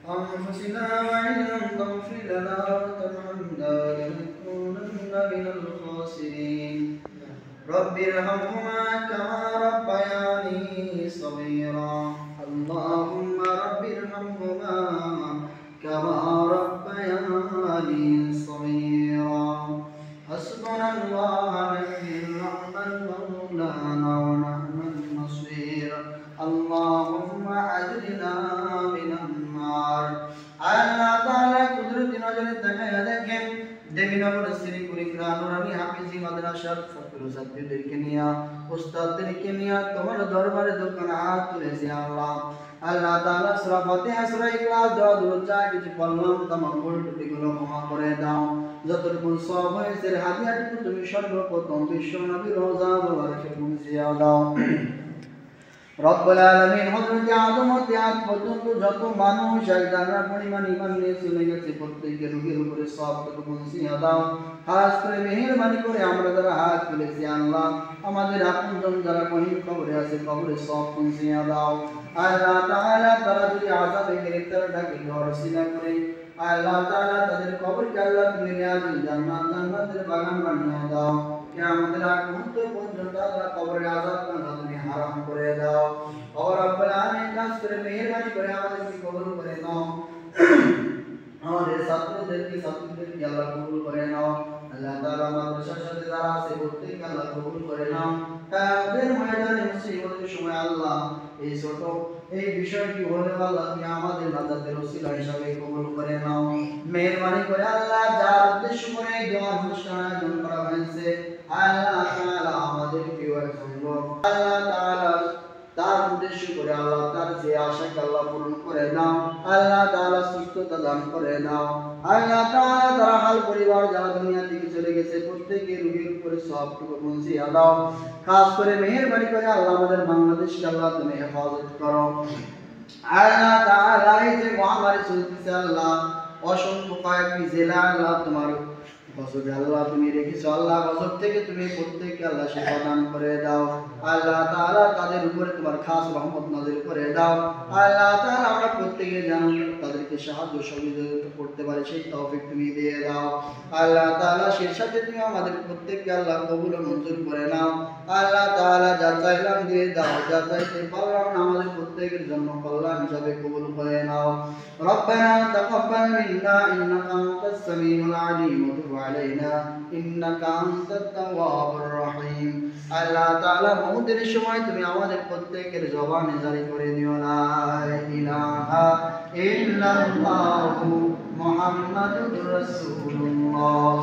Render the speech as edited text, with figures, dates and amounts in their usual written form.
أنفسنا وإن لم تغفر لنا وترحمنا لنكونن من الخاسرين رب ارحمهما كما ربياني صغيرا اللهم رب ارحمهما كما ربياني صغيرا حسبنا الله ونعم المولى ونعم النصير اللهم أجرنا من النار আল্লাহ তাআলা কুদরতি নজরে তাকায়া দেখেন দেবিনগর শ্রীপুরি গ্রানুরানি হাফিজি মাদ্রাসার ছাত্রছাত্রীদেরকে নিয়ে উস্তাদদেরকে নিয়ে তোমার দরবারে দোকান হাত তুলেছি আল্লাহ আল্লাহ তাআলা সূরা ফাতিহা সূরা ইখলাস দোয়া দুরূদ যা কিছু পড়লাম তোমার ভুল ত্রুটিগুলো ক্ষমা করে দাও যতটুকু সওয়াব হয়েছে হাদিয়াটুকু তুমি সর্বপ্রথম বিশ্ব নবীর রওজা মুবারকে পৌঁছিয়ে দাও রব্বুল আলামিন হযরত আদম হতে আজ পর্যন্ত যত মানুষ একদানা পরিমাণ ঈমান নিয়ে চলে গেছে প্রত্যেকের রূহের উপরে সওয়াবটুকু পৌঁছিয়ে দাও খাস করে মেহেরবানি করে আমরা যারা হাত তুলেছি আল্লাহ আমাদের আপনজন যারা কহিম কবরে আছে কবরে সওয়াব পৌঁছিয়ে দাও আল্লাহ তাআলা তারা যদি আযাবে গ্রেফতার ডাকে দরসিলা করে আল্লাহ তাআলা তাদের কবরকে আল্লাহ তুমি রিয়াজুল জান্নাতের বাগান বানিয়ে দাও কিয়ামতের আগ মুহূর্ত পর্যন্ত আল্লাহ কবরের আযাব তুমি হারাম করে দাও ও রব্বুল আলামিন খাস করে মেহেরবানি করে আমাদেরকে কবুল করে নাও আমাদের ছাত্রদেরকে আল্লাহ কবুল করে নাও আল্লাহ তাআলা আমাদের সাথে যারা আছে প্রত্যেককে আল্লাহ কবুল করে নাও তাদের ময়দানে মুসিবতের সময় আল্লাহ এই ছোট এই বিষয়টি হলে আল্লাহ তুমি আমাদের নাজাতের ওসিলা হিসাবে কবুল করে নাও মেহেরবানি করে আল্লাহ যার উদ্দেশ্য করে এই দোয়া অনুষ্ঠান আয়োজন করা হয়েছে আল্লাহ তাআলা আমাদেরকে একজন লোক আল্লাহ তাআলা তার উদ্দেশ্য করে আল্লাহ তার যে আশাকে আল্লাহ পূরণ করে দাও আল্লাহ তাআলা সুস্থতা দান করে দাও আল্লাহ তাআলা তার হাল পরিবার যারা দুনিয়া থেকে চলে গেছে প্রত্যেকের রূহের উপরে সওয়াবটুকু পৌঁছিয়ে দাও খাস করে মেহেরবানি করে আল্লাহ আমাদের বাংলাদেশকে আল্লাহ তুমি হেফাজত করো আল্লাহ তাআলা এই যে মহামারী চলতেছে আল্লাহ অসংখ্য কয়েকটি জেলা আল্লাহ তোমার গজব আল্লাহ তুমি রেখেছো আল্লাহ গজব থেকে তুমি প্রত্যেককে আল্লাহ শিফা দান করে দাও আল্লাহ তাআলা তাদের উপরে তোমার খাস রহমত নাযিল করে দাও আল্লাহ তাআলা আমরা প্রত্যেকে যেন তাদেরকে সাহায্য সহযোগিতা করতে পারি সেই তৌফিক তুমি দিয়ে দাও আল্লাহ তাআলা সেই সাথে তুমি আমাদের প্রত্যেককে আল্লাহ কবুল ও মঞ্জুর করে নাও আল্লাহ তাআলা যা চাইলাম দিয়ে দাও যা চাইতে পারলাম না আমাদের প্রত্যেকের জন্য কল্যাণ হিসাবে কবুল করে নাও রব্বানা তাকাব্বাল মিন্না ইন্নাকা আনতাস সামিউল আলিম ওয়া তুব আলাইনা ইন্নাকা আনতাত তাওয়াবুর রহিম আল্লাহ তাআলা মওতের সময় তুমি আমাদের প্রত্যেকের জবানে জারি করে দিও লা ইলাহা ইল্লাল্লাহু মুহাম্মাদুর রাসূলুল্লাহ